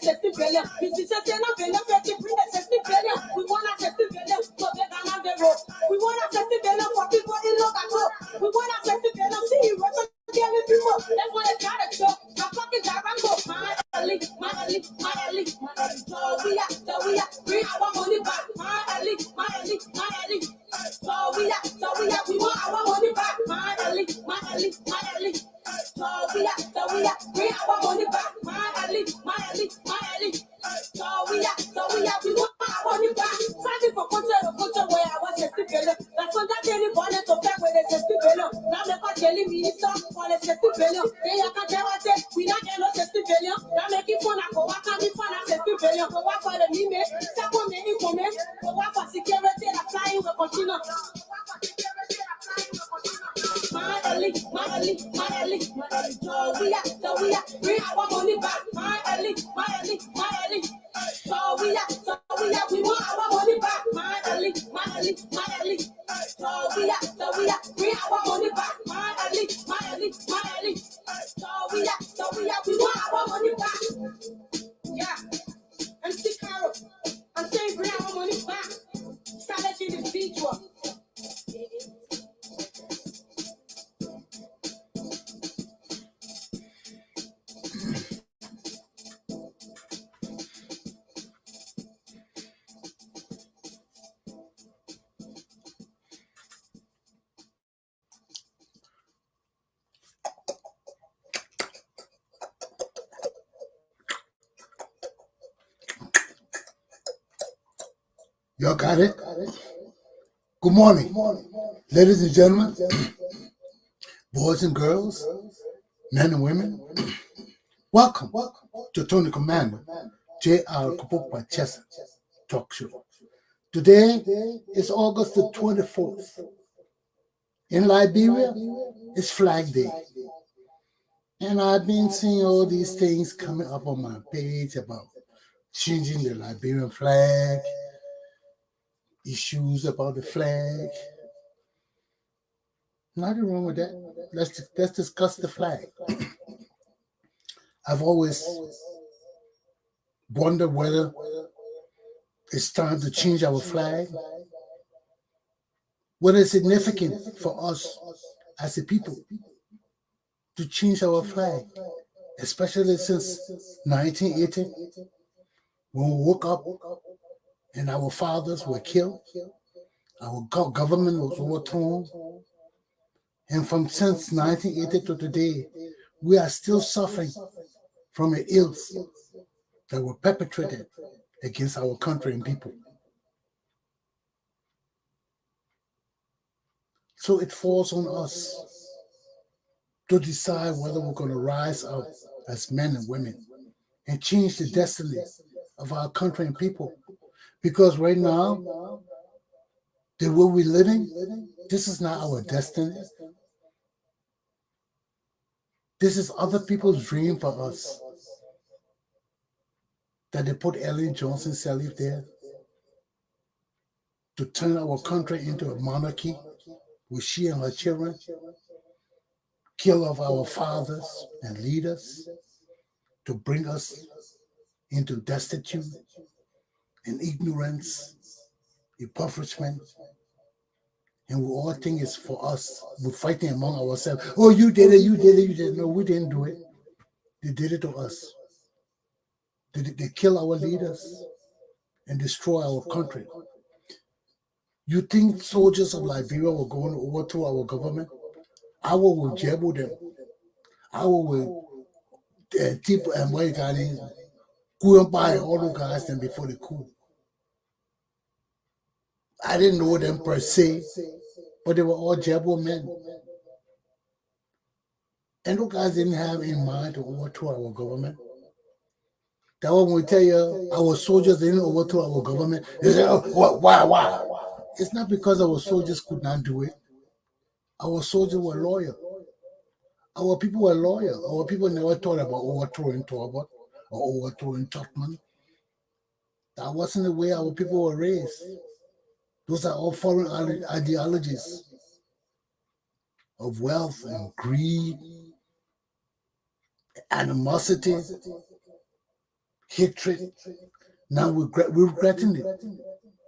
access to billion. This is just enough billion, bring access to billion. We want access to billion, so they can have the road. We want access to billion for people in local. We want access to billion, see you, people. That's why it's gotta show. My fucking Jarango, my elite. So we are, bring our money back. My elite. So we are, we want our money back. My elite. So we are, bring our money back. My elite. So we are, we want our money back. Fighting for culture where I was a stupid. That's what that daily bonnet to back with a stupid. Now they're telling me stop for the stupid. They are not there, I say, we not get no stupid. Now making fun of what can be fun as a stupid. Go work for the limit, someone may implement, go work for security and flying will continue. My elite. So we are, bring our money back. My elite. So we are, we want our money back. My elite. So we are, bring our money back. My elite. So we are, we want our money back. Yeah, MC Carol, I'm saying bring our money back. Silence individual. Y'all got it? Good morning, ladies and gentlemen, boys and girls, men and women. Welcome to Tony Commander Galpohkpa Chesson Talk Show. Today is August the 24th. In Liberia, it's Flag Day. And I've been seeing all these things coming up on my page about changing the Liberian flag, issues about the flag. Nothing wrong with that. Let's discuss the flag. I've always wondered whether it's time to change our flag, whether it's significant for us as a people to change our flag, especially since 1980, when we woke up and our fathers were killed, our government was overthrown, and since 1980 to today, we are still suffering from the ills that were perpetrated against our country and people. So it falls on us to decide whether we're going to rise up as men and women and change the destiny of our country and people. Because right now, the way we're living, this is not our destiny. This is other people's dream for us. That they put Ellen Johnson Sirleaf there to turn our country into a monarchy with she and her children, kill off our fathers and leaders to bring us into destitute and ignorance, impoverishment. And we all think it's for us. We're fighting among ourselves. Oh, you did it. No, we didn't do it. They did it to us. They kill our leaders and destroy our country. You think soldiers of Liberia were going to overthrow our government? Our will jabble them. Our will tip and white guys, go and buy all the guys them before the coup. I didn't know them per se, but they were all jabble men. And those guys didn't have in mind to overthrow our government. That one will tell you our soldiers didn't overthrow our government. They say, oh, why? It's not because our soldiers could not do it. Our soldiers were loyal. Our people were loyal. Our people never thought about overthrowing Talbot or overthrowing Tubman. That wasn't the way our people were raised. Those are all foreign ideologies of wealth and greed, animosity, hatred. Now we're regretting it.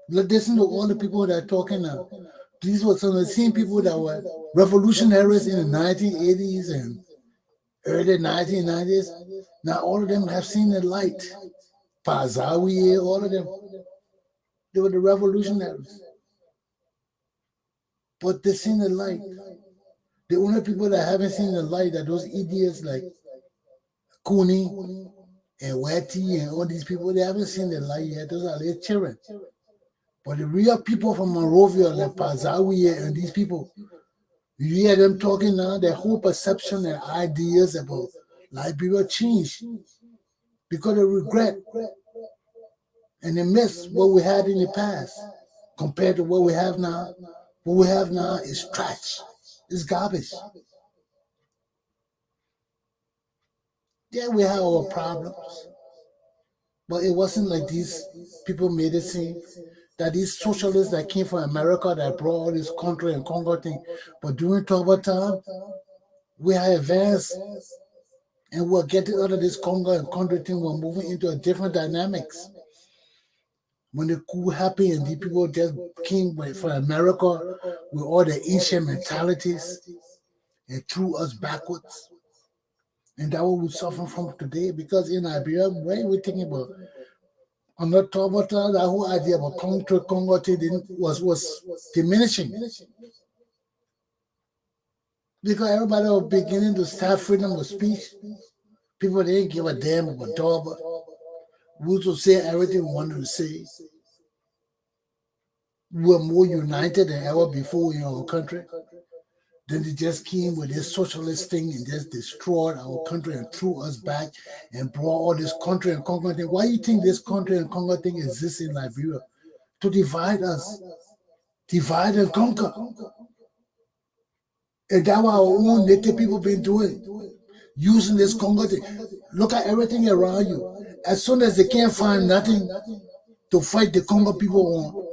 Listen to all the people that are talking now. These were some of the same people that were revolutionaries in the 1980s and early 1990s. Now all of them have seen the light. Pazawi, all of them. They were the revolutionaries. But they seen the light. The only people that haven't seen the light are those idiots like Cooney and Watty and all these people. They haven't seen the light yet. Those are their children. But the real people from Monrovia, like Pazawi and these people, you hear them talking now, their whole perception and ideas about Liberia change because they regret and they miss what we had in the past compared to what we have now. What we have now is trash. It's garbage. Yeah, we have our problems, but it wasn't like these people made it seem that these socialists that came from America that brought all this country and Congo thing. But during Toba time, we have advanced and we're getting out of this Congo and country thing. We're moving into a different dynamics. When the coup happened and these people just came from America with all the ancient mentalities and threw us backwards. And that's what we're suffering from today. Because in Liberia, when we're thinking about on the top of that whole idea about Congo was diminishing. Because everybody was beginning to have freedom of speech. People didn't give a damn about Toba. We used to say everything we wanted to say. We were more united than ever before in our country. Then they just came with this socialist thing and just destroyed our country and threw us back and brought all this country and Congo thing. Why do you think this country and Congo thing exists in Liberia? To divide us. Divide and conquer. And that's what our own native people been doing. Using this Congo thing. Look at everything around you. As soon as they can't find nothing to fight the Congo people on,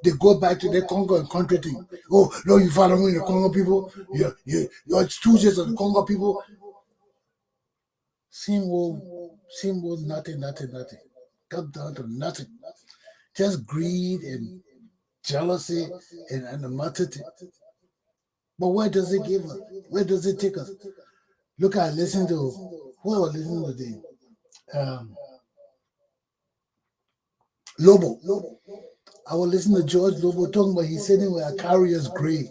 they go back to their Congo and country thing. Oh, no, you following the Congo people? You're stooges of the Congo people. Same old, nothing. Come down to nothing. Just greed and jealousy and animosity. But where does it give us? Where does it take us? Look, I listened to, who I was listening to Lobo. I was listening to George Lobo talking about he's sitting with a carrier's grade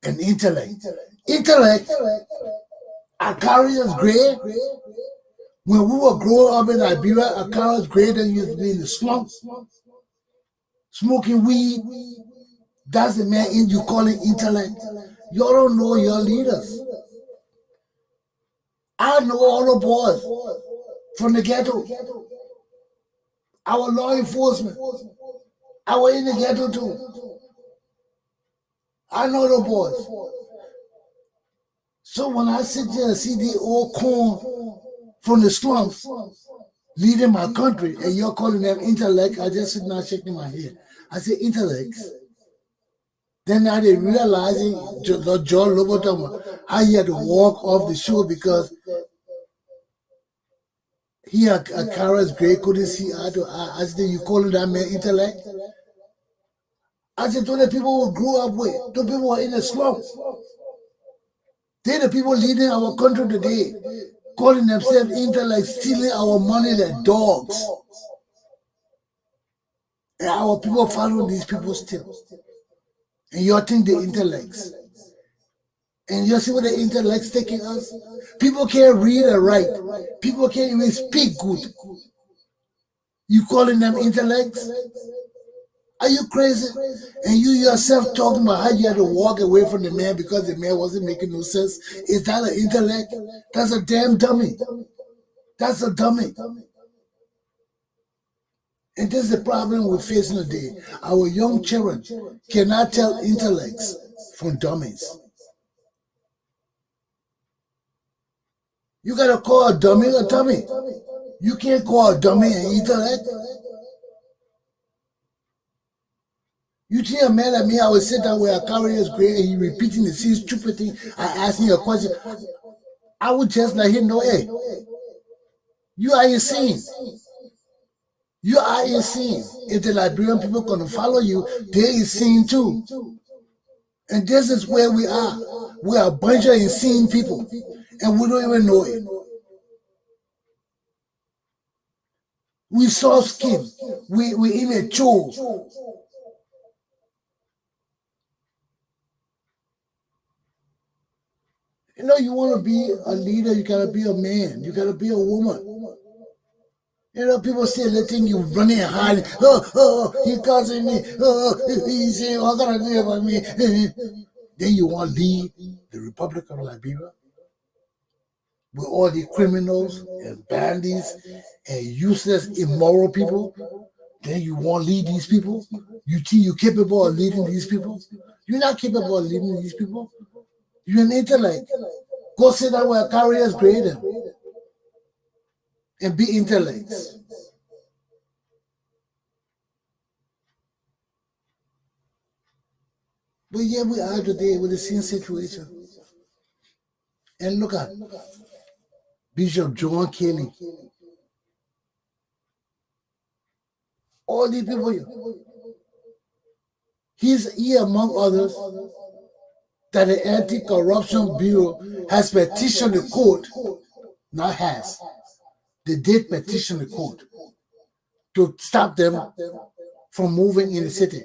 and intellect. Intellect? A carrier's grade? When we were growing up in Liberia, a carrier's grade and used to be in the slums, smoking weed. That's the man you call it intellect. You don't know your leaders. I know all the boys from the ghetto. Our law enforcement. I was in the ghetto too. I know the boys. So when I sit there and see the old corn from the slums leading my country and you're calling them intellect, I just sit now shaking my head. I say intellects. Then now they realizing John Lobo talking about how he had to walk off the show because he had a carrier's grade, couldn't see eye to eye. I said, you calling that man intellect? I said, those the people who grew up with, those people who are in the slums. They're the people leading our country today, calling themselves intellect, stealing our money like dogs. And our people follow these people still. And you think the intellects. And you see what the intellects taking us? People can't read or write. People can't even speak good. You calling them intellects? Are you crazy? And you yourself talking about how you had to walk away from the man because the man wasn't making no sense. Is that an intellect? That's a damn dummy. That's a dummy. And this is the problem we're facing today. Our young children cannot tell intellects from dummies. You gotta call a dummy a dummy. You can't call a dummy an intellect. You see a man like me, I would sit down with a carrier's grade and he repeating the same stupid thing. I ask him a question. I would just let him know, hey, you are insane. You are insane. If the Liberian people gonna follow you, they insane too. And this is where we are. We are a bunch of insane people, and we don't even know it. We soft skin. We immature. You know, you want to be a leader, you gotta be a man. You gotta be a woman. You know, people say letting you running and hiding. He causing me. He's saying, what gonna do about me? Then you want to lead the Republic of Liberia with all the criminals and bandits and useless, immoral people. Then you want to lead these people? You think you're capable of leading these people? You're not capable of leading these people. You're an intellect. Go sit down where carriers grade them and be intellects. But here we are today with the same situation. And look at Bishop John Kelly. All these people here. He's here among others that the Anti-Corruption Bureau has petitioned the court, not has. They did petition the court to stop them from moving in the city,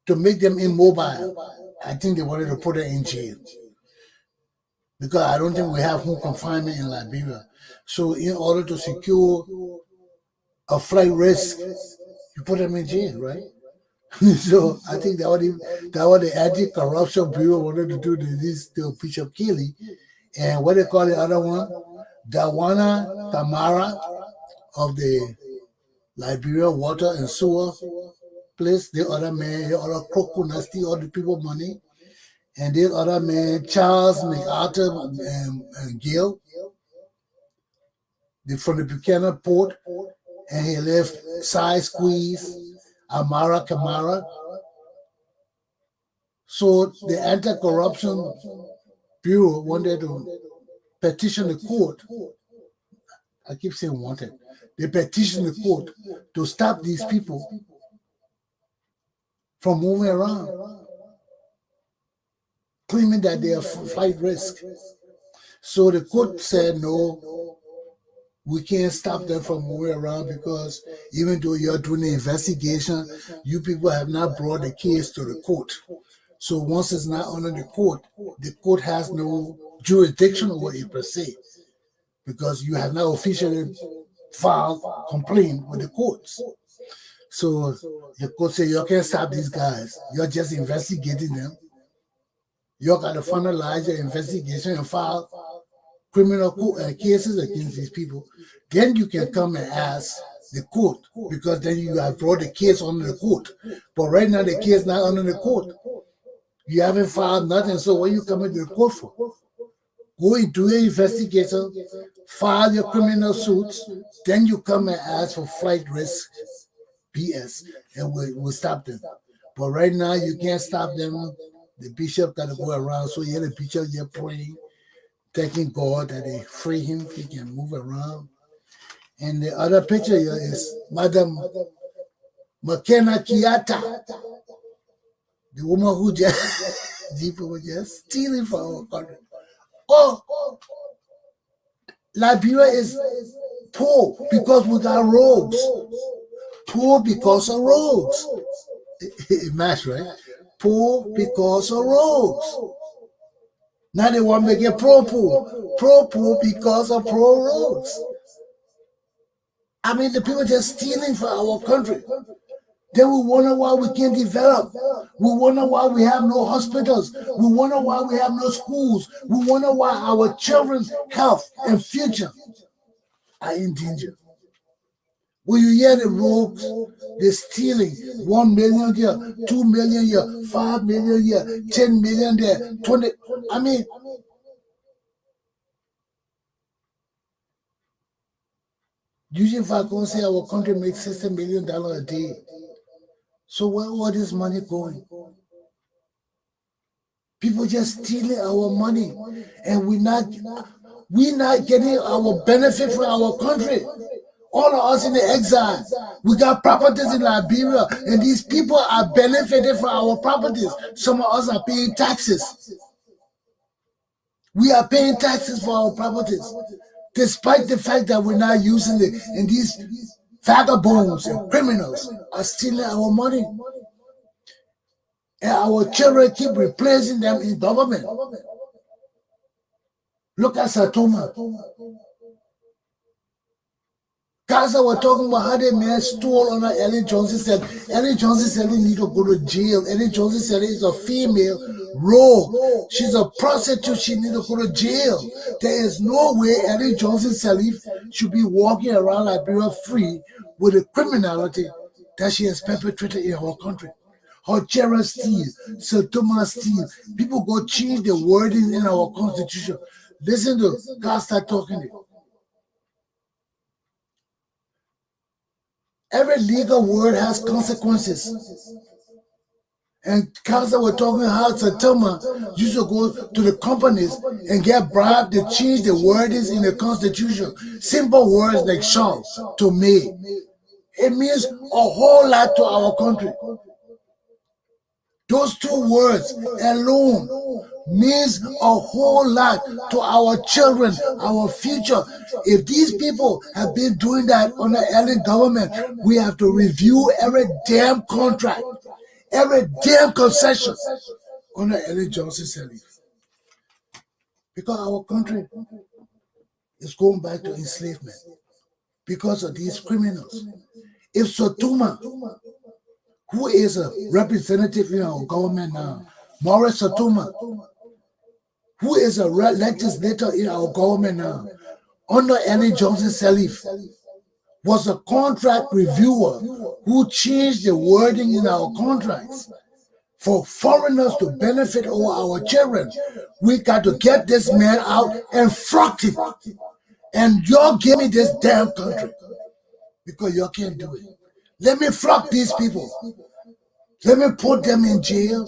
to make them immobile. I think they wanted to put them in jail because I don't think we have home confinement in Liberia. So in order to secure a flight risk, you put them in jail, right? So I think that what the Anti-Corruption Bureau wanted to do to Bishop Kelly. And what they call the other one? Dawana Tamara of the Liberia Water and Sewer place. The other man, the other crook who steal all the people money. And the other man, Charles MacArthur and Gill, from the Buchanan port. And he left Side Squeeze, Amara Kamara. So the Anti-Corruption Bureau wanted to petition the court. I keep saying wanted. They petitioned the court to stop these people from moving around, claiming that they are flight risk. So the court said, no, we can't stop them from moving around because even though you're doing the investigation, you people have not brought the case to the court. So once it's not under the court has no jurisdiction over it per se, because you have not officially filed complaint with the courts. So the court said, you can't stop these guys. You're just investigating them. You got to finalize your investigation and file criminal cases against these people. Then you can come and ask the court, because then you have brought the case under the court. But right now the case is not under the court. You haven't filed nothing, so what are you coming to the court for? Go and do your investigation, file your criminal suits, then you come and ask for flight risk BS, and we'll stop them. But right now you can't stop them. The bishop got to go around, so you're the bishop, you're praying, thanking God that they free him, he can move around. And the other picture here is Madam McKenna Kiata, the woman who people were just stealing from our country. Oh, Liberia is poor because we got rogues. Poor because of rogues. It match, right? Poor because of rogues. Now they want to get pro-poor. Pro-poor because of pro-rogues. I mean, the people just stealing from our country. Then we wonder why we can't develop. We wonder why we have no hospitals. We wonder why we have no schools. We wonder why our children's health and future are in danger. When you hear the rogues, they're stealing 1 million here, 2 million here, 5 million here, 10 million there, 20. I mean, usually if I go say our country makes $60 million a day. So where all this money going? People just stealing our money, and we're not getting our benefit from our country. All of us in the exile, we got properties in Liberia, and these people are benefiting from our properties. Some of us are paying taxes. We are paying taxes for our properties, despite the fact that we're not using it. And these vagabonds and criminals are stealing our money. And our children keep replacing them in government. Look at Satuma. Gaza were talking about how the man stole on her. Ellen Johnson said, Ellen Johnson said he need to go to jail. Ellen Johnson said he's a female rogue. She's a prostitute. She need to go to jail. There is no way Ellen Johnson Sirleaf should be walking around Liberia free with the criminality that she has perpetrated in her country. Her children steal, Satuma steal. People go change the wording in our constitution. Listen to God start talking it. Every legal word has consequences. And council were talking how Satuma used to go to the companies and get bribed to change the wordings in the constitution. Simple words like shall to may. It means a whole lot to our country. Those two words alone means a whole lot to our children, our future. If these people have been doing that under Ellen government, we have to review every damn contract, every damn concession under Ellen Johnson Sirleaf. Because our country is going back to enslavement because of these criminals. If Satuma, who is a representative in our government now, Morris Satuma, who is a legislator in our government now, under Ellen Johnson Sirleaf, was a contract reviewer who changed the wording in our contracts for foreigners to benefit over our children. We got to get this man out and flock him. And y'all give me this damn country because y'all can't do it. Let me flock these people. Let me put them in jail.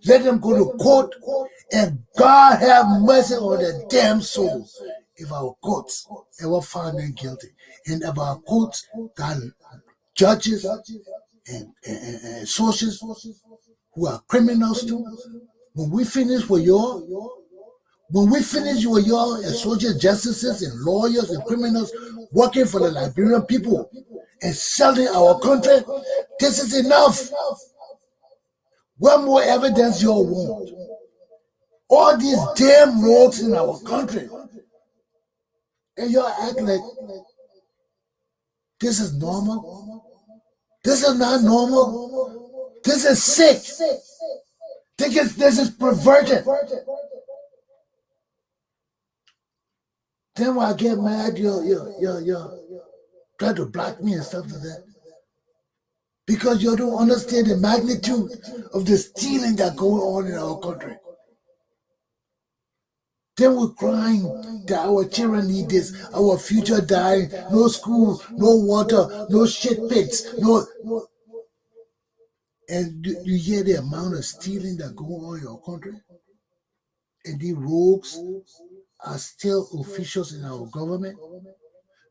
Let them go to court. And God have mercy on their damn souls if our courts ever find them guilty. And if our courts got judges and sources who are criminals too. When we finish with y'all, as social justices and lawyers and criminals working for the Liberian people and selling our country, this is enough. What more evidence y'all want? All these damn rogues in our country. And y'all act like this is normal. This is not normal. This is sick. This is perverted. Then when I get mad, you try to block me and stuff like that. Because you don't understand the magnitude of the stealing that's going on in our country. Then we're crying that our children need this, our future dying, no school, no water, no shit pits, no. And you hear the amount of stealing that goes on in our country? And these rogues are still officials in our government.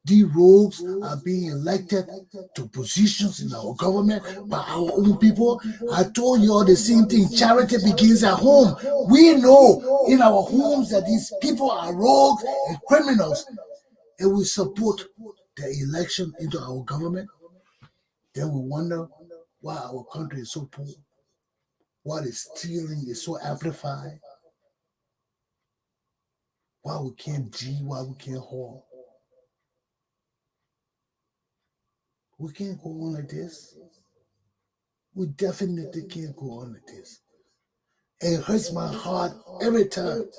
These rogues are being elected to positions in our government by our own people. I told you all the same thing. Charity begins at home. We know in our homes that these people are rogues and criminals, and we support the election into our government. Then we wonder why our country is so poor, why the stealing is so amplified, why we can't why we can't haul. We can't go on like this. We definitely can't go on like this. It hurts my heart every time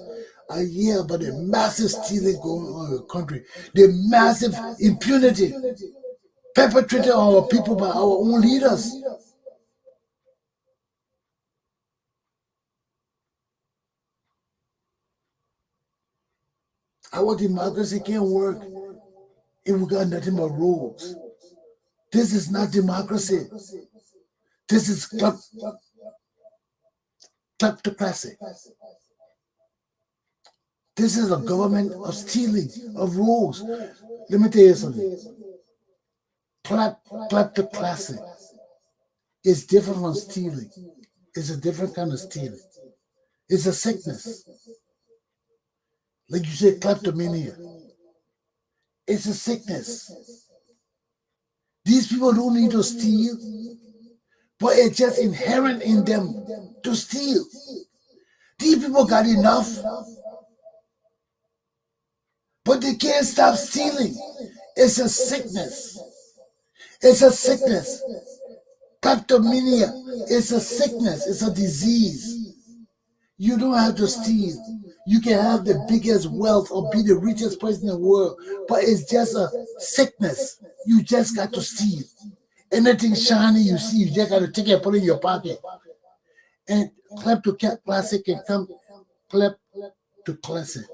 I hear about the massive stealing going on in the country, the massive impunity perpetrated on our people by our own leaders. Our democracy can't work if we got nothing but rogues. This is not democracy. This is kleptocracy. This is a government of stealing, of rogues. Let me tell you something. Kleptocracy is different from stealing. It's a different kind of stealing. It's a sickness. Like you say, kleptomania. It's a sickness. These people don't need to steal, but it's just inherent in them to steal. These people got enough, but they can't stop stealing. It's a sickness. It's a sickness. Kleptomania is a sickness. It's a disease. You don't have to steal. You can have the biggest wealth or be the richest person in the world, but it's just a sickness. You just got to steal. Anything shiny you see, you just got to take it and put it in your pocket. And kleptocracy can come kleptocracy.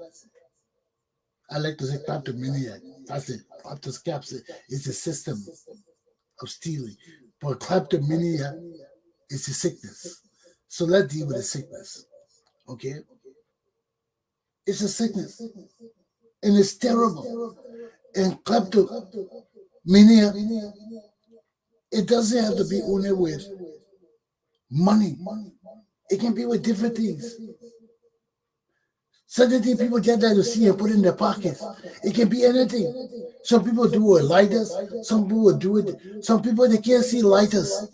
I like to say kleptomaniac. That's it. Kleptocracy is the system of stealing. But kleptomania is a sickness. So let's deal with the sickness. Okay? It's a sickness. And it's terrible. And kleptomania, it doesn't have to be only with money. It can be with different things. Certain things people get there to see and put in their pockets. It can be anything. Some people do it with lighters. Some people do it. Some people, they can't see lighters.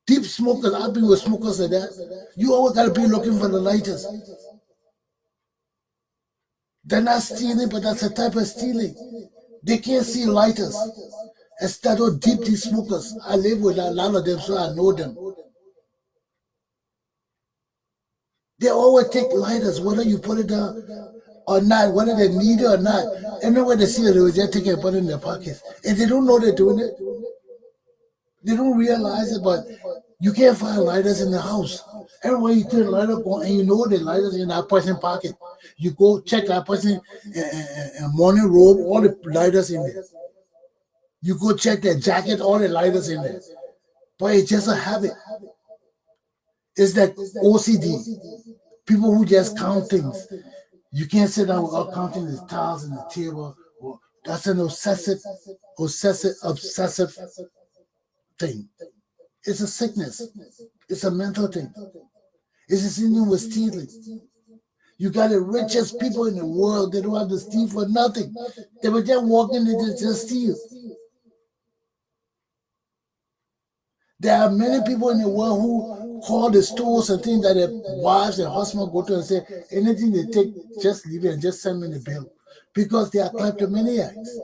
Deep smokers, I've been with smokers like that. You always got to be looking for the lighters. They're not stealing, but that's a type of stealing. They can't see lighters. Instead of deep smokers, I live with a lot of them, so I know them. They always take lighters, whether you put it down or not, whether they need it or not. Anywhere they see it, they will just take it and put it in their pockets. And they don't know they're doing it. They don't realize it, but you can't find lighters in the house. Everywhere you turn the light up on, and you know the lighters in that person's pocket. You go check that person in morning robe, all the lighters in there. You go check their jacket, all the lighters in there. But it's just a habit. It's like OCD. People who just count things. You can't sit down without counting the tiles and the table. That's an obsessive thing. It's a sickness. It's a mental thing. It's the same thing with stealing. You got the richest people in the world. They don't have to steal for nothing. They were just walking, they just steal. There are many people in the world who call the stores and things that their wives and husbands go to and say, anything they take, just leave it and just send me the bill. Because they are kleptomaniacs.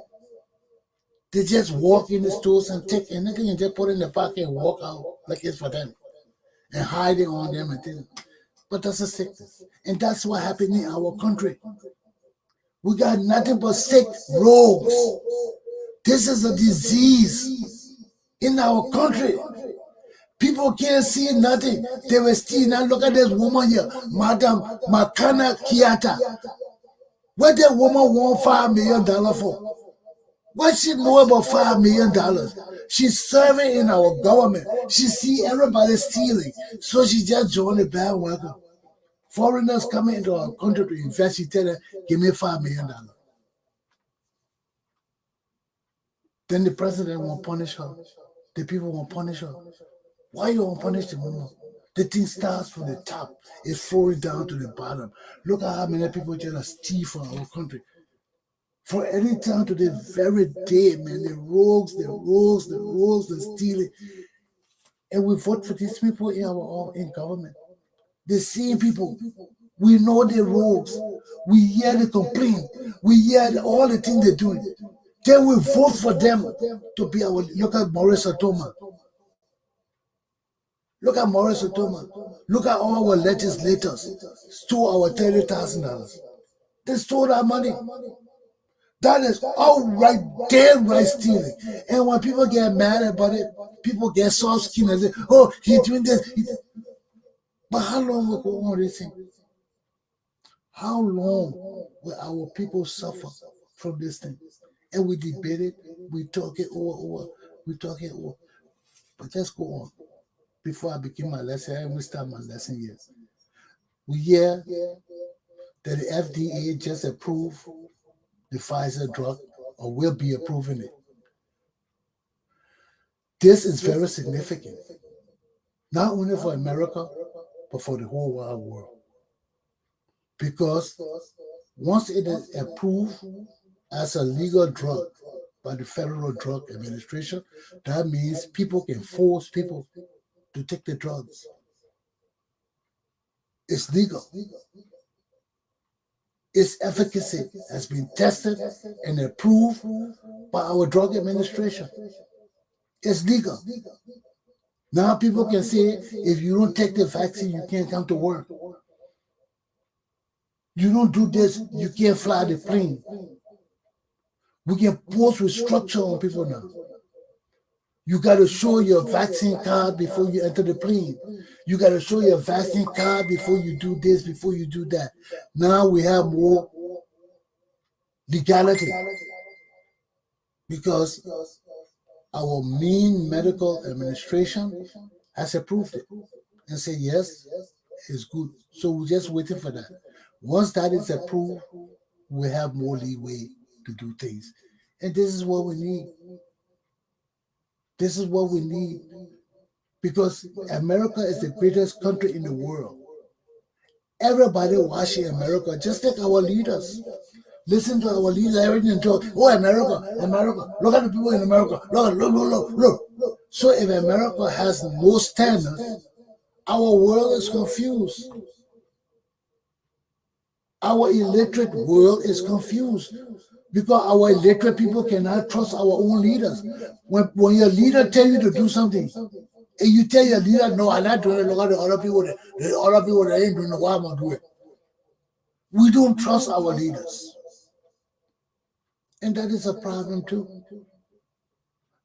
They just walk in the stores and take anything and just put it in the pocket and walk out like it's for them. And hide it on them and things. But that's a sickness. And that's what happened in our country. We got nothing but sick rogues. This is a disease in our country. People can't see nothing. They were stealing. Now look at this woman here, Madam Makana Kiata. What that woman want $5 million for? What she know about $5 million? She's serving in our government. She see everybody stealing, so she just joined the bandwagon. Foreigners coming into our country to invest. She tell them, "Give me $5 million." Then the president won't punish her. The people won't punish her. Why you won't punish the woman? The thing starts from the top. It's flowing down to the bottom. Look at how many people just steal from our country. For any time to the very day, man, the rogues, the stealing. And we vote for these people in government. The same people. We know the rogues. We hear the complaint. We hear all the things they're doing. Then we vote for them to be our. Look at Maurice Otoma. Look at Maurice Otoma. Look at all our legislators. Stole our $30,000. They stole our money. That is outright, damn right stealing. And when people get mad about it, people get soft skin and say, "Oh, he's doing this." But how long will go on this thing? How long will our people suffer from this thing? And we debate it, we talk it over, we talk it over. But let's go on. Before I begin my lesson, I will start my lesson here. We hear that the FDA just approved the Pfizer drug, or will be approving it. This is very significant, not only for America, but for the whole wide world. Because once it is approved as a legal drug by the Federal Drug Administration, that means people can force people to take the drugs. It's legal. Its efficacy has been tested and approved by our drug administration. It's legal. Now people can say, if you don't take the vaccine, you can't come to work. You don't do this, you can't fly the plane. We can post restriction on people now. You got to show your vaccine card before you enter the plane. You got to show your vaccine card before you do this, before you do that. Now we have more legality because our main medical administration has approved it and said, yes, it's good. So we're just waiting for that. Once that is approved, we have more leeway to do things. And this is what we need. This is what we need. Because America is the greatest country in the world. Everybody watching America, just like our leaders. Listen to our leaders, everything talk. Oh, America, America. Look at the people in America. Look. So if America has no standards, our world is confused. Our illiterate world is confused because our illiterate people cannot trust our own leaders. When your leader tell you to do something, and you tell your leader, no, I'm not doing it, look at the other people that ain't doing it, why am I doing it? We don't trust our leaders. And that is a problem too.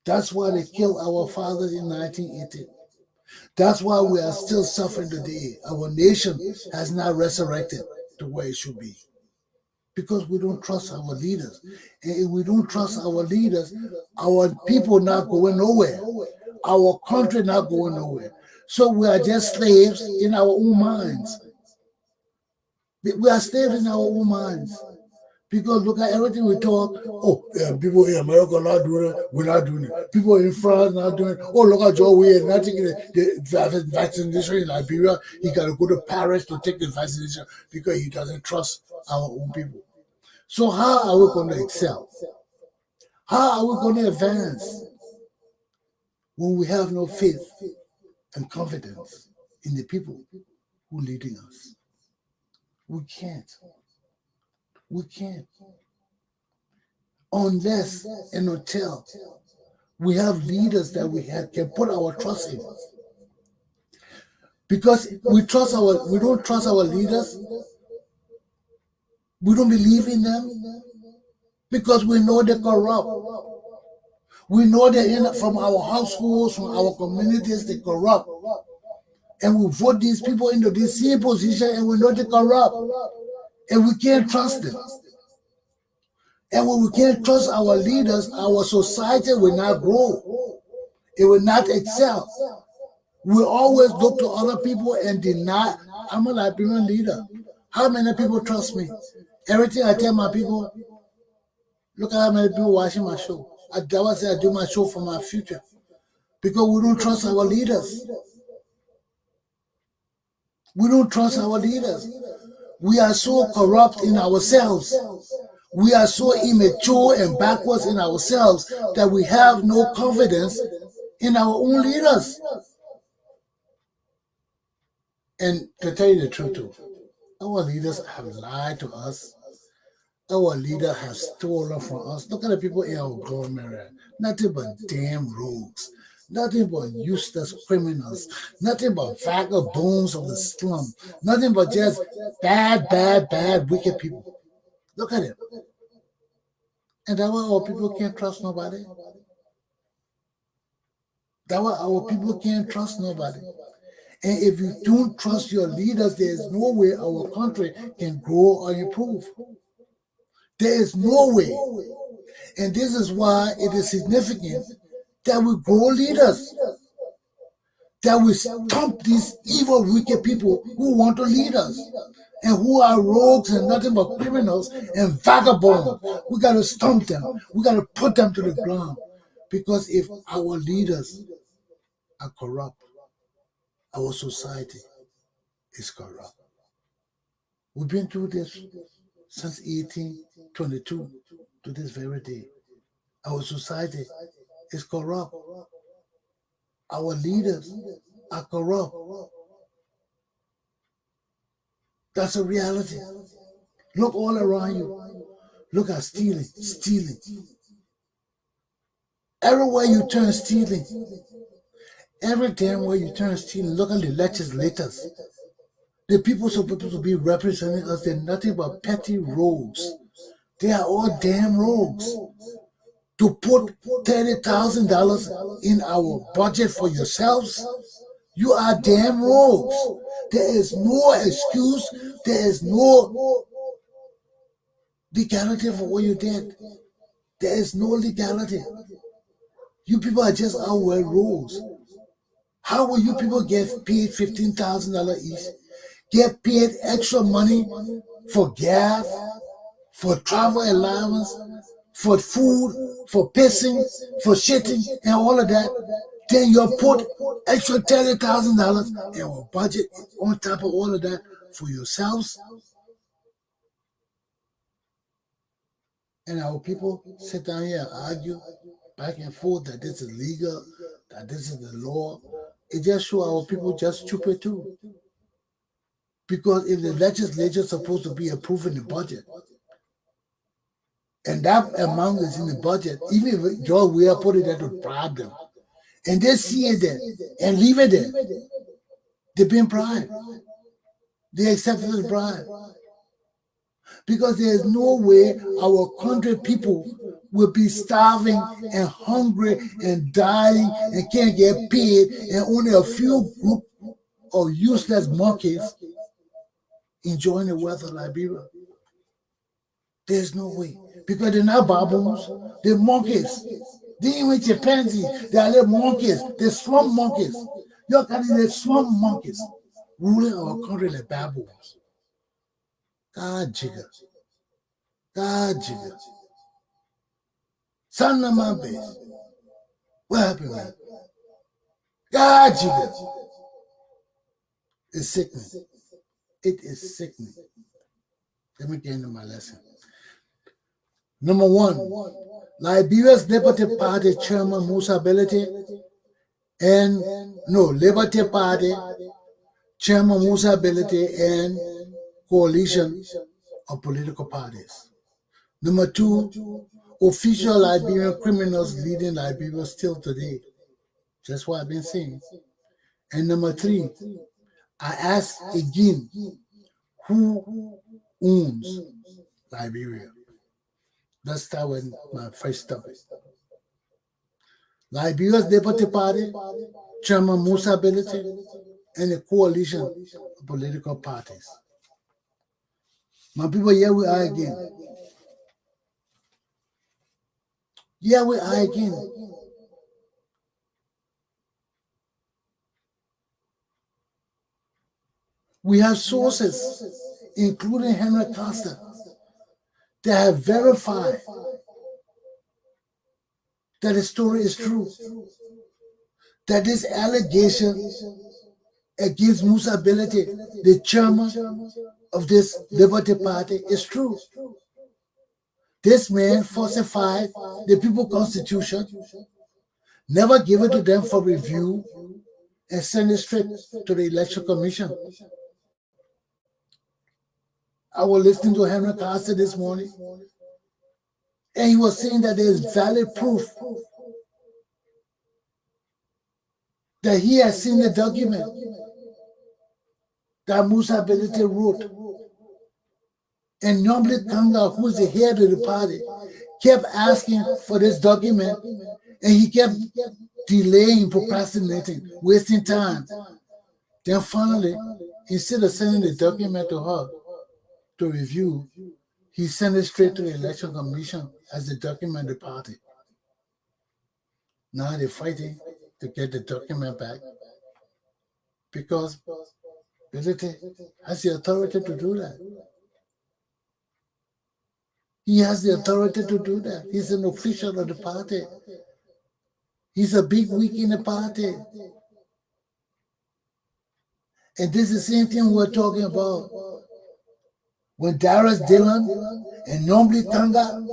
That's why they killed our fathers in 1980. That's why we are still suffering today. Our nation has not resurrected the way it should be. Because we don't trust our leaders. And if we don't trust our leaders, our people not going nowhere. Our country not going nowhere. So we are just slaves in our own minds. We are slaves in our own minds. Because look at everything we talk. Oh, yeah, people in America not doing it. We're not doing it. People in France not doing it. Oh, look at Joe. We're not taking the vaccination in Liberia. He got to go to Paris to take the vaccination because he doesn't trust our own people. So how are we going to excel? How are we going to advance when we have no faith and confidence in the people who are leading us? We can't. We can't. Unless and until we have leaders that we can put our trust in. Because we don't trust our leaders. We don't believe in them because we know they're corrupt. We know they're from our households, from our communities, they're corrupt. And we vote these people into this same position and we know they're corrupt. And we can't trust them. And when we can't trust our leaders, our society will not grow. It will not excel. We always look to other people and deny. I'm a Liberian leader. How many people trust me? Everything I tell my people, look at how many people watching my show. I do my show for my future. Because we don't trust our leaders. We don't trust our leaders. We are so corrupt in ourselves. We are so immature and backwards in ourselves that we have no confidence in our own leaders. And to tell you the truth too, our leaders have lied to us. Our leader has stolen from us. Look at the people in our government. Nothing but damn rogues. Nothing but useless criminals. Nothing but vagabonds of the slum. Nothing but just bad, wicked people. Look at it. And that's why our people can't trust nobody. That's why our people can't trust nobody. And if you don't trust your leaders, there is no way our country can grow or improve. There is no way. And this is why it is significant that we grow leaders, that we stomp these evil, wicked people who want to lead us and who are rogues and nothing but criminals and vagabonds. We got to stomp them. We got to put them to the ground Because if our leaders are corrupt, our society is corrupt. We've been through this since 1822 to this very day. Our society is corrupt. Our leaders are corrupt. That's a reality. Look all around you. Look at stealing. Everywhere you turn, stealing. Every damn way you turn, stealing. Look at the legislators. The people supposed to be representing us, they're nothing but petty rogues. They are all damn rogues. To put $30,000 in our budget for yourselves, you are damn rogues. There is no excuse. There is no legality for what you did. There is no legality. You people are just our rogues. How will you people get paid $15,000 each? Get paid extra money for gas, for travel allowance, for food, for pissing, for shitting, and all of that. Then you put extra $30,000 in our budget on top of all of that for yourselves. And our people sit down here and argue back and forth that this is legal, that this is the law. It just shows our people just stupid too. Because if the legislature is supposed to be approving the budget, and that amount is in the budget, even if George Weah put it there to bribe them, and they see it there and leave it there, they're being bribed. They accepted the bribe. Because there's no way our country people will be starving and hungry and dying and can't get paid, and only a few group of useless monkeys enjoying the wealth of Liberia. There's no way. Because they're not baboons, they're monkeys. They ain't even chimpanzees, they're little monkeys, they're swamp monkeys. You're calling them swamp monkeys ruling our country like baboons. God jigger. God jigger. Son of my base. What happened, man? God jigger. It's sickening. It is sickening. Let me get into my lesson. Number one, Liberia's Liberty Party Chairman Musa Bility Liberty Party Chairman Musa Bility and coalition of political parties. Number two, official Liberian criminals leading Liberia still today. Just what I've been saying. And number three, I ask again, who owns Liberia? Let's start with my first topic. Liberia's Liberty Party, Chairman Musa Bility, and a coalition of political parties. My people, here we are again. Here we are again. We have sources, including Henry Costa, that have verified that the story is true, that this allegation against Musa Bility, the chairman of this Liberty Party, is true. This man falsified the People's Constitution, never gave it to them for review, and sent it straight to the Election Commission. I was listening to Henry Costa this morning, and he was saying that there is valid proof that he has seen the document that Musa Bility wrote. And normally Kanga, who is the head of the party, kept asking for this document, and he kept delaying, procrastinating, wasting time. Then finally, instead of sending the document to her to review, he sent it straight to the Election Commission as the document of the party. Now they're fighting to get the document back because Bility has the authority to do that. He has the authority to do that. He's an official of the party. He's a big week in the party. And this is the same thing we're talking about. When Darius Dillon and Normally Tanga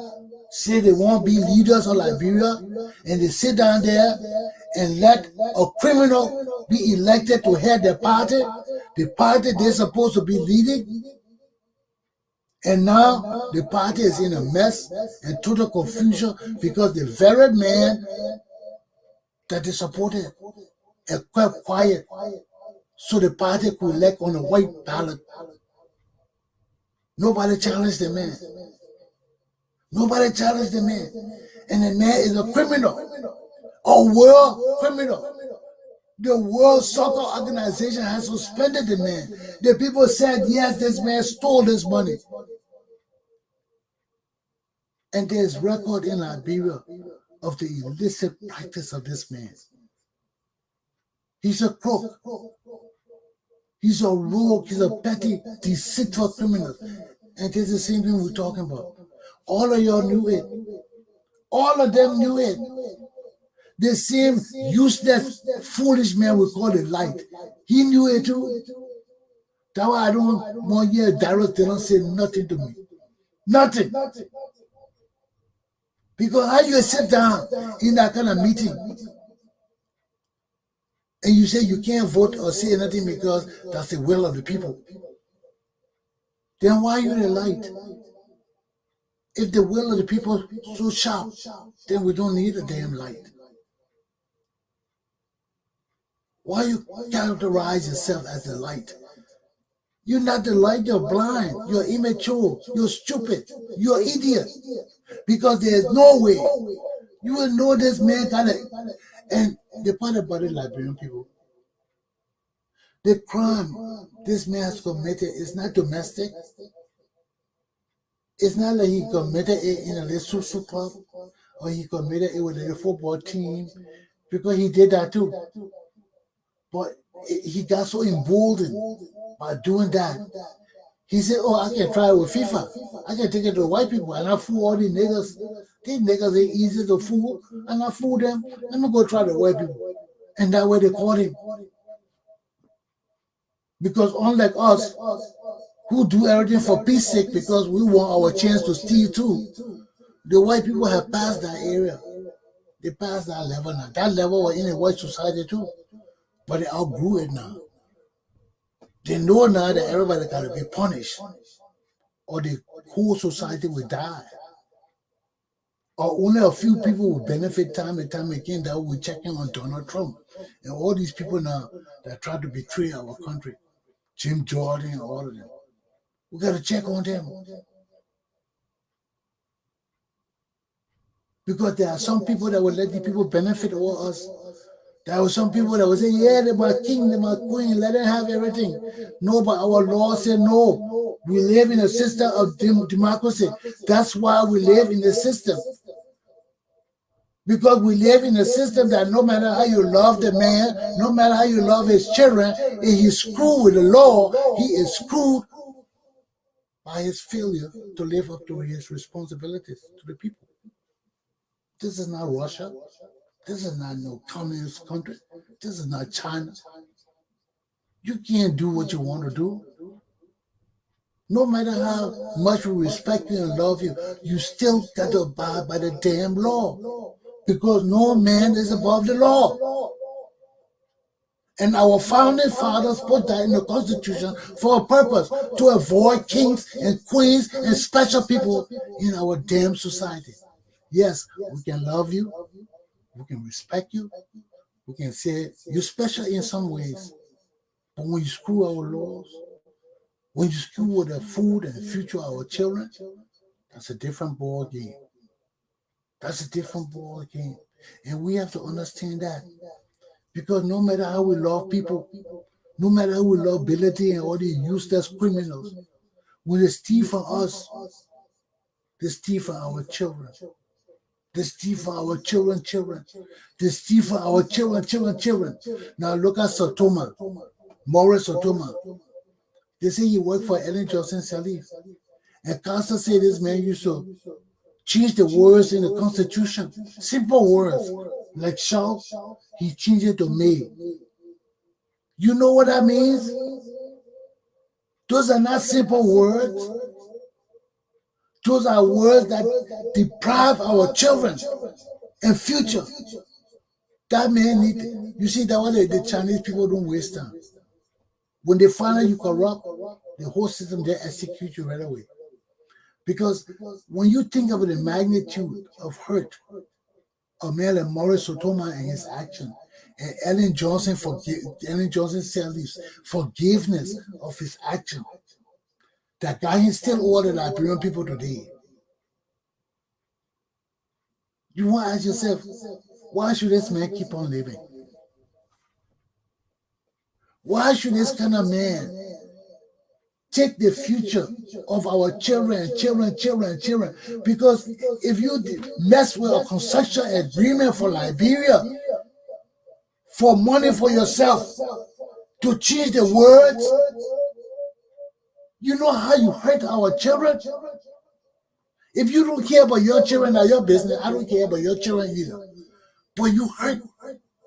say they won't be leaders of Liberia, and they sit down there and let a criminal be elected to head the party they're supposed to be leading, and now the party is in a mess and total confusion because the very man that they supported kept quiet so the party could elect on a white ballot. Nobody challenged the man. Nobody challenged the man. And the man is a criminal, a world criminal. The World Soccer Organization has suspended the man. The people said, yes, this man stole this money. And there's record in Liberia of the illicit practice of this man. He's a crook. He's a rogue. He's a petty, deceitful criminal. And this is the same thing we're talking about. All of y'all knew it. All of them knew it. The same useless, foolish man we call it light. He knew it too. That's why I don't want to hear Darius Dillon say nothing to me. Nothing. Because how you sit down in that kind of meeting and you say you can't vote or say anything because that's the will of the people, then why are you the light? If the will of the people is so sharp, then we don't need a damn light. Why you characterize yourself as the light? You're not the light, you're blind, you're immature, you're stupid, you're idiot. Because there's no way you will know this man kind of. And the part about it, Liberian people, the crime this man has committed is not domestic. It's not like he committed it in a little social club or he committed it with a football team, because he did that too. But he got so emboldened by doing that. He said, oh, I can try it with FIFA. I can take it to white people and I fool all these niggas. These niggas ain't easy to fool. And I fool them. Let me go try the white people. And that way they caught him. Because unlike us, who do everything for peace sake because we want our chance to steal too, the white people have passed that area. They passed that level now. That level was in a white society too. But they outgrew it now. They know now that everybody got to be punished, or the whole society will die. Or only a few people will benefit time and time again that will be checking on Donald Trump. And all these people now that try to betray our country, Jim Jordan and all of them. We got to check on them. Because there are some people that will let the people benefit over us. There were some people that would say, yeah, they're my king, they're my queen, let them have everything. No, but our law said no. We live in a system of democracy. That's why we live in the system. Because we live in a system that no matter how you love the man, no matter how you love his children, if he's screwed with the law, he is screwed by his failure to live up to his responsibilities to the people. This is not Russia. This is not no communist country. This is not China. You can't do what you want to do. No matter how much we respect you and love you, you still got to abide by the damn law. Because no man is above the law. And our founding fathers put that in the Constitution for a purpose, to avoid kings and queens and special people in our damn society. Yes, we can love you. We can respect you. We can say you're special in some ways. But when you screw our laws, when you screw with the food and the future of our children, that's a different ball game. That's a different ball game. And we have to understand that. Because no matter how we love people, no matter how we love Bility and all these useless criminals, when they steal from us, they steal from our children. They steal from our children. They steal from our children. Now look at Sotoma, Morris Sotoma. They say he worked for Ellen Johnson Sirleaf. And Costa said this man used to change the words in the Constitution. Simple words. like Shaw, he changed it to May. You know what that means? Those are not simple words. Those are words that deprive our children and future. That man need, you see, that why the Chinese people don't waste time. When they find out you corrupt, the whole system, they execute you right away. Because when you think about the magnitude of hurt of man like Morris Sotoma and his action, and Ellen Johnson Sirleaf's forgiveness of his action, that guy is still ordered Liberian people today. You want to ask yourself, why should this man keep on living? Why should this kind of man take the future of our children? Because if you mess with a concession agreement for Liberia, for money for yourself, to change the words, you know how you hurt our children? If you don't care about your children or your business, I don't care about your children either. But you hurt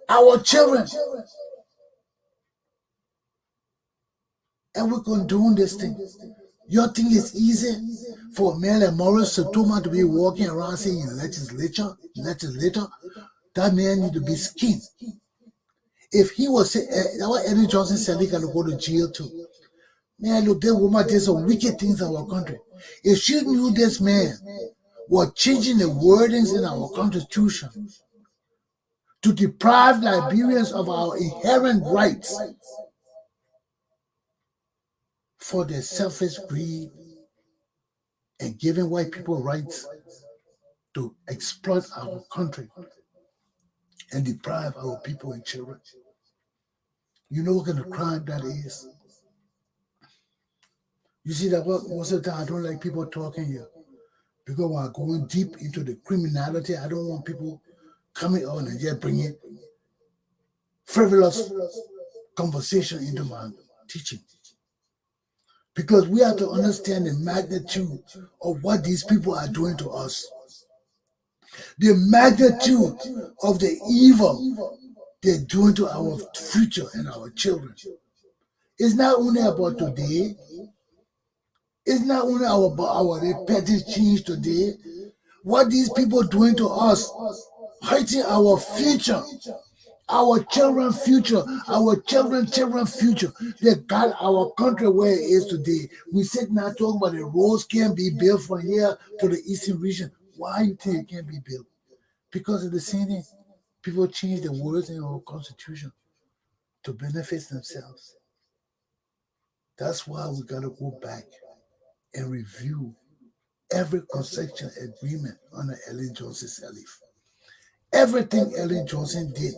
our children. And we're condoning this thing. Your thing is easy for a man like Morris Sotoma to be walking around saying legislature. That man need to be skinned. If he was saying, Eddie Johnson said he got to go to jail too. Man, look, that woman did some wicked things in our country. If she knew this man was changing the wordings in our constitution to deprive Liberians of our inherent rights for their selfish greed and giving white people rights to exploit our country and deprive our people and children. You know what kind of crime that is? You see that most of the time I don't like people talking here because when I'm going deep into the criminality, I don't want people coming on and just bringing frivolous conversation into my teaching. Because we have to understand the magnitude of what these people are doing to us. The magnitude of the evil they're doing to our future and our children. It's not only about today. It's not only about our petty change today. What these people are doing to us, hurting our future. Our children's future, our children's future. They got our country where it is today. We sit now talking about the roads can't be built from here to the eastern region. Why you think it can't be built? Because of the same thing. People change the words in our constitution to benefit themselves. That's why we got to go back and review every concession agreement under Ellen Johnson Sirleaf. Everything Ellen Johnson did,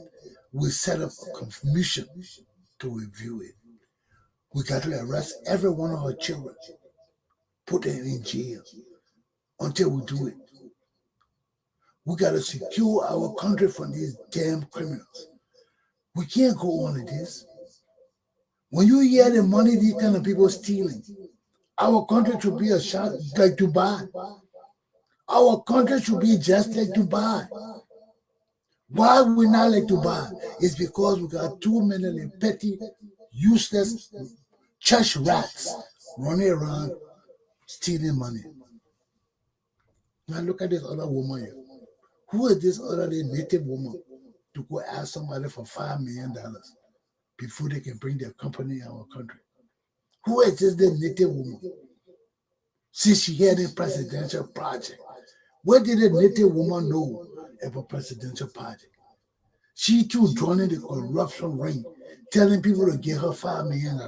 we set up a commission to review it. We got to arrest every one of our children, put them in jail until we do it. We got to secure our country from these damn criminals. We can't go on with this. When you hear the money these kind of people stealing, our country should be a shot like Dubai. Our country should be just like Dubai. Why we not like Dubai? It's because we got too many petty, useless church rats running around stealing money. Now look at this other woman here. Who is this other native woman to go ask somebody for $5 million before they can bring their company in our country? Who is this native woman? Since she had a presidential project, what did the native woman know about presidential project? She too drawn in the corruption ring, telling people to give her $5 million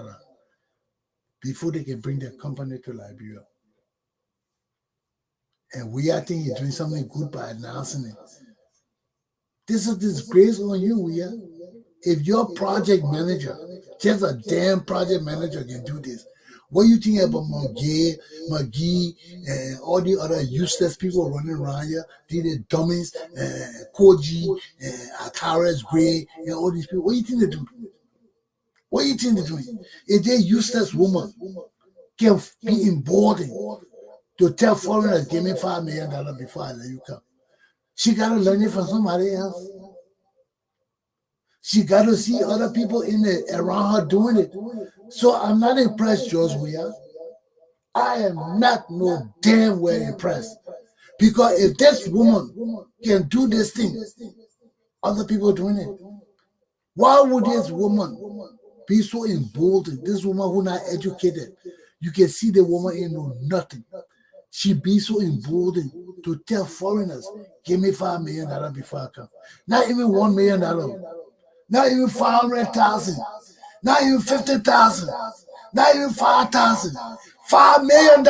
before they can bring their company to Liberia. And we, I think, he's doing something good by announcing it. This is disgrace on you, we are. If your project manager, just a damn project manager can do this, what do you think about McGee, and all the other useless people running around here? The dummies, Koji, Akaras Gray, and all these people. What do you think they do? What do you think they're doing? If they useless woman can be emboldened to tell foreigners, give me $5 million before I let you come. She got to learn it from somebody else. She got to see other people around her doing it. So I'm not impressed, George Weah. I am not no damn well impressed. Because if this woman can do this thing, other people doing it. Why would this woman be so emboldened? This woman who not educated, you can see the woman ain't know nothing. She be so emboldened to tell foreigners, give me $5 million before I come. Not even $1 million. Not even 500,000. Not even 50,000. Not even 5,000. $5 million.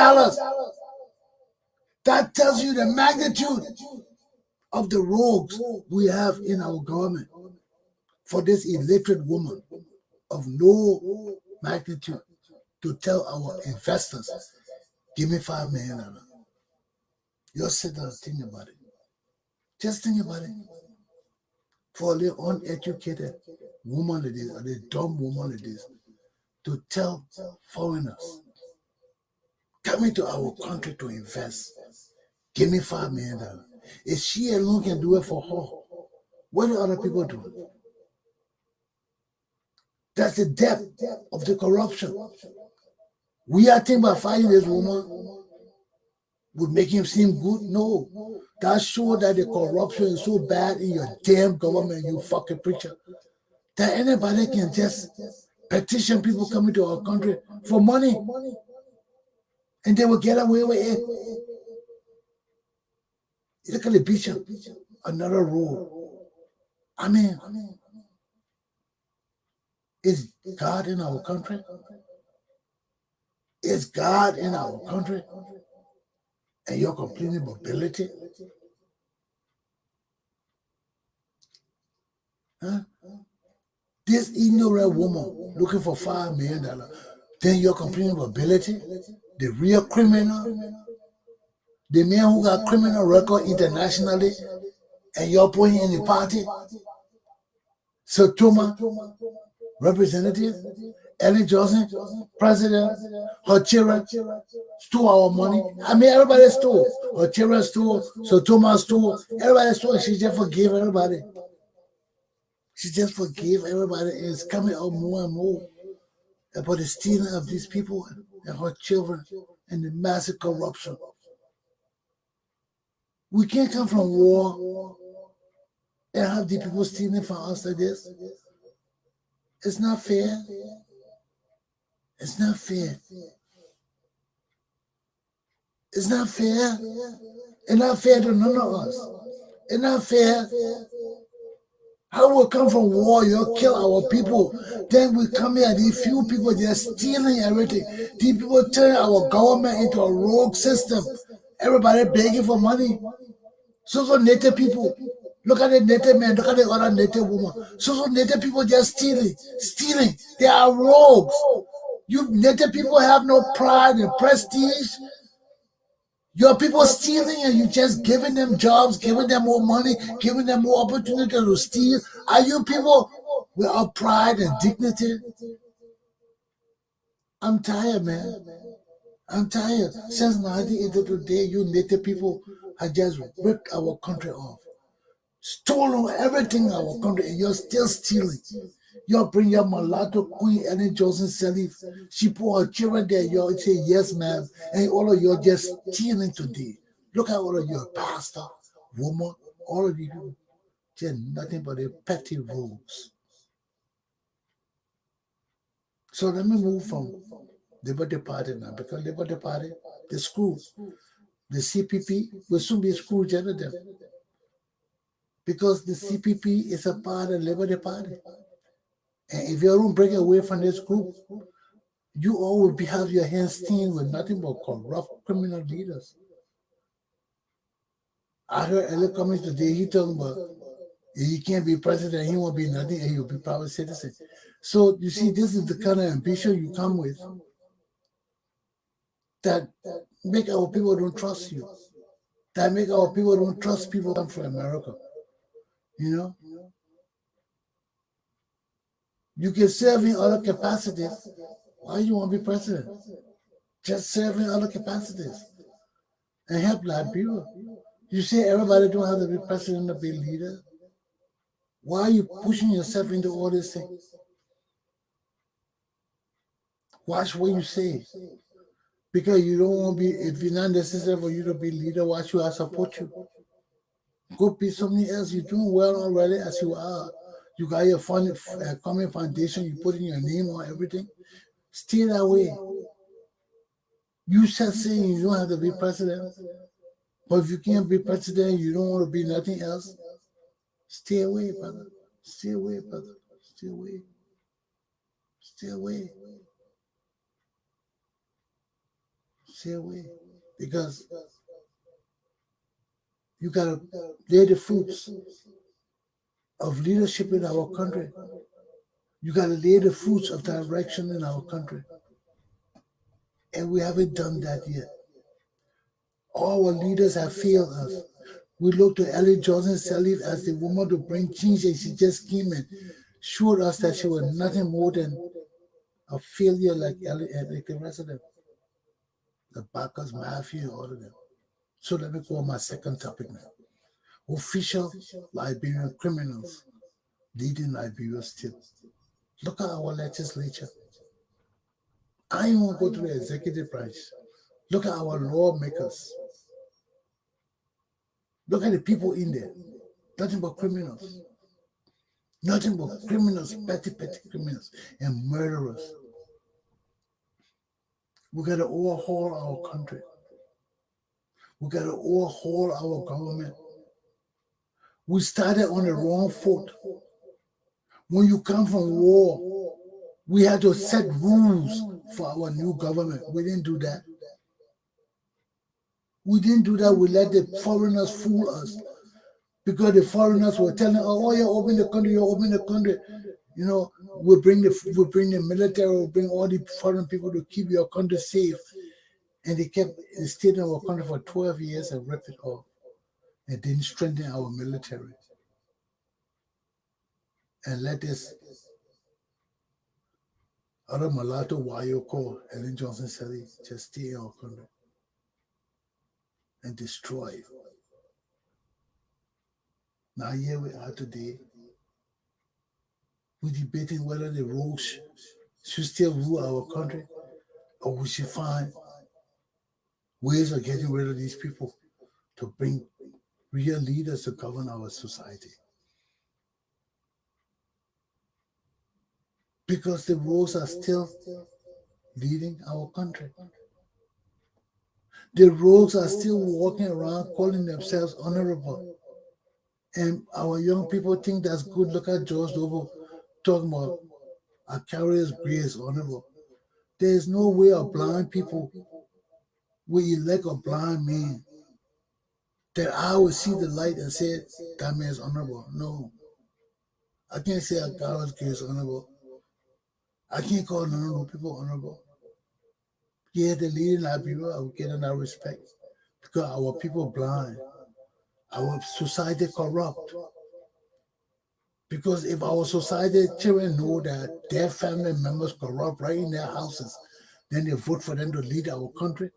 That tells you the magnitude of the rogues we have in our government for this illiterate woman of no magnitude to tell our investors, give me $5 million. You sit down and think about it. Just think about it. For the uneducated woman it is, or the dumb woman it is, to tell foreigners, come into our country to invest, give me $5 million. If she alone can do it for her, what do other people do? That's the depth of the corruption. We are thinking about fighting this woman would make him seem good. No. That shows that the corruption is so bad in your damn government, you fucking preacher, that anybody can just petition people coming to our country for money and they will get away with it. Look at the bishop, another rule. I mean, is God in our country? Is God in our country? And you're complaining about ability? Huh? This ignorant woman looking for $5 million, then you're complaining about ability? The real criminal? The man who got criminal record internationally, and you're putting in the party? Satuma, representative, Ellen Johnson, president, her children stole our money. I mean, everybody stole. Her children stole, Satuma stole, everybody stole. She just forgave everybody. She just forgave everybody, and it's coming out more and more about the stealing of these people and her children and the massive corruption. We can't come from war and have the people stealing from us like this. It's not fair. It's not fair. It's not fair. It's not fair to none of us. It's not fair. How we come from war, you kill our people. Then we come here, these few people, they're stealing everything. These people turn our government into a rogue system. Everybody begging for money. So native people. Look at the native man, look at the other native woman. So native people just stealing. They are rogues. You native people have no pride and prestige. Your people stealing and you just giving them jobs, giving them more money, giving them more opportunity to steal. Are you people without pride and dignity? I'm tired, man. I'm tired. Since 1980 today, you native people have just ripped our country off. Stolen everything in our country, and you're still stealing. You bring your mulatto queen, Ellen Johnson Sirleaf. She put her children there. You say, yes, ma'am. And all of you are just stealing today. Look at all of you, pastor, woman, all of you. Just nothing but a petty rogues. So let me move from Liberty Party now, because Liberty Party, the school, the CPP will soon be school generative. Because the CPP is a part of the Liberty Party. And if you don't break away from this group, you all will have your hands stained with nothing but corrupt criminal leaders. I heard Elliot Cummings today, he told me about he can't be president, he won't be nothing, and he'll be private citizen. So you see, this is the kind of ambition you come with that make our people don't trust you. That make our people don't trust people come from America. You know? You can serve in other capacities. Why you want to be president? Just serve in other capacities and help Liberia. You say everybody don't have to be president to be leader. Why are you pushing yourself into all this thing? Watch what you say. Because you don't want to be, if it's not necessary for you to be leader, why should I support you? Go be something else. You're doing well already as you are. You got your common foundation, you put in your name on everything. Stay that way. You said saying you don't have to be president. But if you can't be president, you don't want to be nothing else. Stay away, brother. Stay away, brother. Stay away. Stay away. Stay away. Because you got to lay the fruits of leadership in our country. You got to lay the fruits of direction in our country. And we haven't done that yet. All our leaders have failed us. We look to Ellie Johnson Sirleaf as the woman to bring change, and she just came and showed us that she was nothing more than a failure like Ellie and like the rest of them. The Bacchus Mafia, all of them. So let me go on my second topic now. Official Liberian criminals leading Liberia still. Look at our legislature. I ain't want to go to the executive branch. Look at our lawmakers. Look at the people in there. Nothing but criminals. Nothing but criminals, petty criminals, and murderers. We got to overhaul our country. We got to overhaul our government. We started on the wrong foot. When you come from war, we had to set rules for our new government. We didn't do that. We didn't do that. We let the foreigners fool us. Because the foreigners were telling us, oh, you open the country, you open the country. You know, we bring the military, we'll bring all the foreign people to keep your country safe. And they kept staying in our country for 12 years and ripped it off. And didn't strengthen our military. And let this other mulatto Wayo called Ellen Johnson Sirleaf just stay in our country and destroy it. Now here we are today. We're debating whether the rogues should still rule our country or we should find ways of getting rid of these people to bring real leaders to govern our society. Because the rogues are still leading our country. The rogues are still walking around calling themselves honorable. And our young people think that's good. Look at George Noble talking about a carrier's grace honorable. There is no way of blind people will elect a blind man that I will see the light and say that man is honorable. No. I can't say a carrier's grace honorable. I can't call no people honorable. Yeah, the leading Liberia are getting our respect because our people blind. Our society corrupt. Because if our society children know that their family members corrupt right in their houses, then they vote for them to lead our country.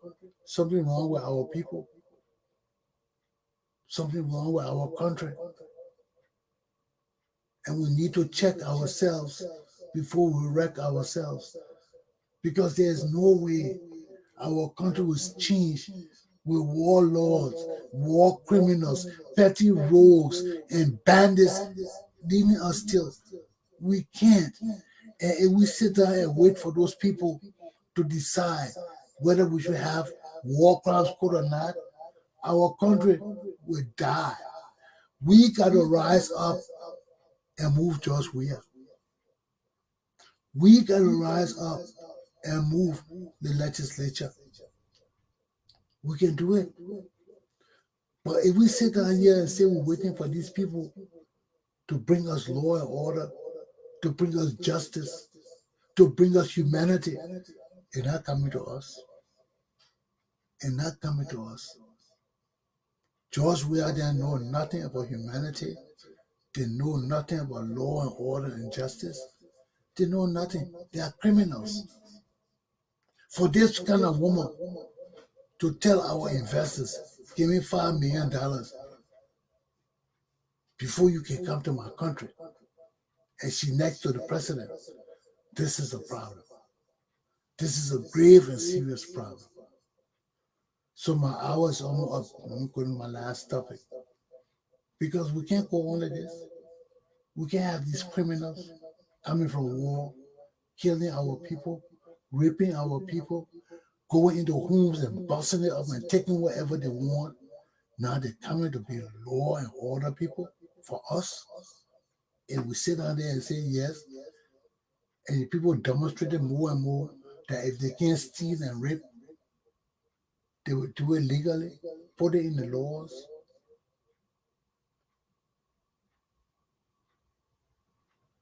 Something wrong with our people. Something wrong with our country. And we need to check ourselves before we wreck ourselves. Because there's no way our country will change with warlords, war criminals, petty rogues, and bandits leaving us still. We can't. And if we sit down and wait for those people to decide whether we should have war crimes code or not, our country will die. We got to rise up and move George Weah. We got to rise up and move the legislature. We can do it. But if we sit down here and say we're waiting for these people to bring us law and order, to bring us justice, to bring us humanity, it's not coming to us. It's not coming to us. George Weah didn't know nothing about humanity. They know nothing about law and order and justice. They know nothing. They are criminals. For this kind of woman to tell our investors, give me $5 million, before you can come to my country. And she next to the president. This is a problem. This is a grave and serious problem. So my hour is almost up. I'm going to my last topic. Because we can't go on like this. We can't have these criminals coming from war, killing our people, raping our people, going into homes and busting it up and taking whatever they want. Now they're coming to be law and order people for us. And we sit down there and say yes. And the people demonstrated more and more that if they can't steal and rape, they will do it legally, put it in the laws.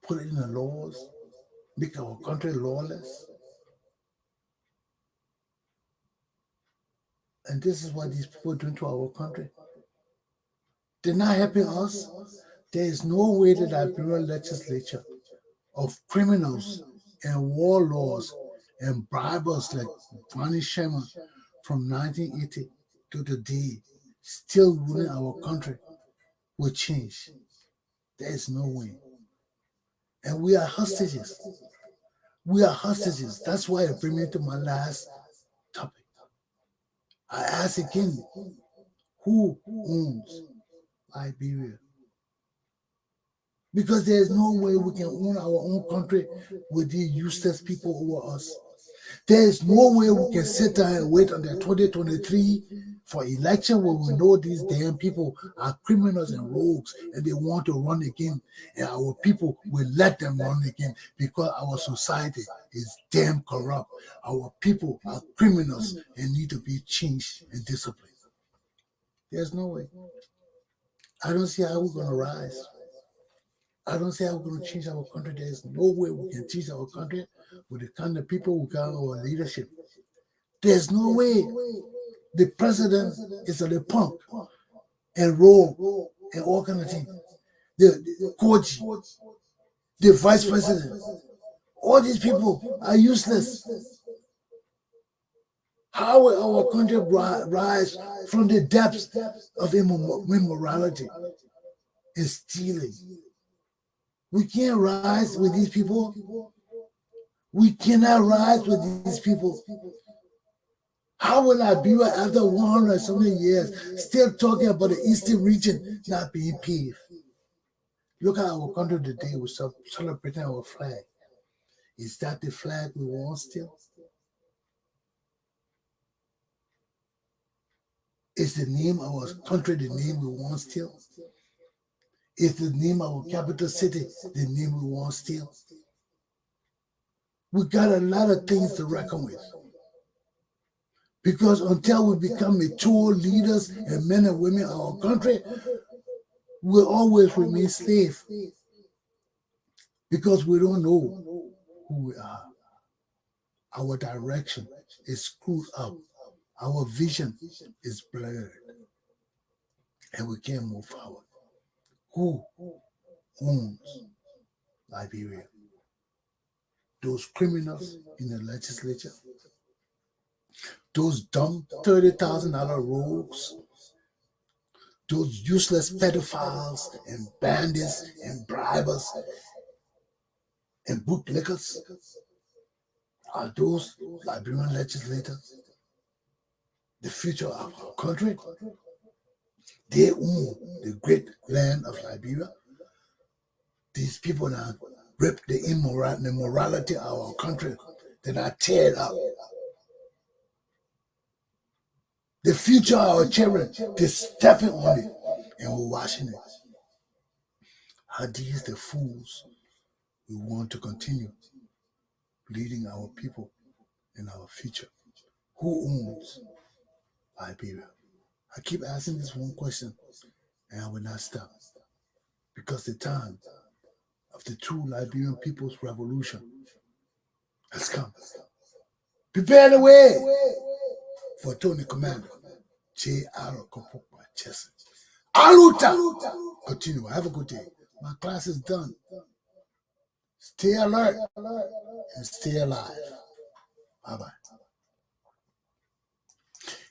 Put it in the laws, make our country lawless. And this is what these people are doing to our country. They're not helping us. There is no way that the Liberian legislature of criminals and warlords and bribers like Fanny Sherman from 1980 to today, still ruling our country, will change. There is no way. And we are hostages. We are hostages. That's why I bring me to my last topic. I ask again, who owns Liberia? Because there's no way we can own our own country with these useless people over us. There's no way we can sit down and wait until 2023 for election when we know these damn people are criminals and rogues and they want to run again, and our people will let them run again because our society is damn corrupt. Our people are criminals and need to be changed and disciplined. There's no way. I don't see how we're going to rise. I don't see how we're going to change our country. There's no way we can change our country with the kind of people who got our leadership. There's no way. The president is a punk and rogue and all kind of things. The coach, the vice president, all these people are useless. How will our country rise from the depths of immorality and stealing? We can't rise with these people. We cannot rise with these people. How will Liberia, after 100 and so many years, still talking about the eastern region not being paved? Look at our country today. We're celebrating our flag. Is that the flag we want still? Is the name of our country the name we want still? Is the name of our capital city the name we want still? We got a lot of things to reckon with. Because until we become mature leaders and men and women of our country, we'll always remain slaves. Because we don't know who we are. Our direction is screwed up. Our vision is blurred. And we can't move forward. Who owns Liberia? Those criminals in the legislature? Those dumb $30,000 rogues? Those useless pedophiles and bandits and bribers and bootlickers? Are those Liberian legislators the future of our country? They own the great land of Liberia. These people that rip the immorality of our country, that are tear it up. The future of our children, they're stepping on it and we're watching it. Are these the fools we want to continue leading our people in our future? Who owns Liberia? I keep asking this one question and I will not stop. Because the time of the true Liberian people's revolution has come. Prepare the way for Tony Commander Galpohkpa Chesson. Aluta! Continue. Have a good day. My class is done. Stay alert and stay alive. Bye-bye.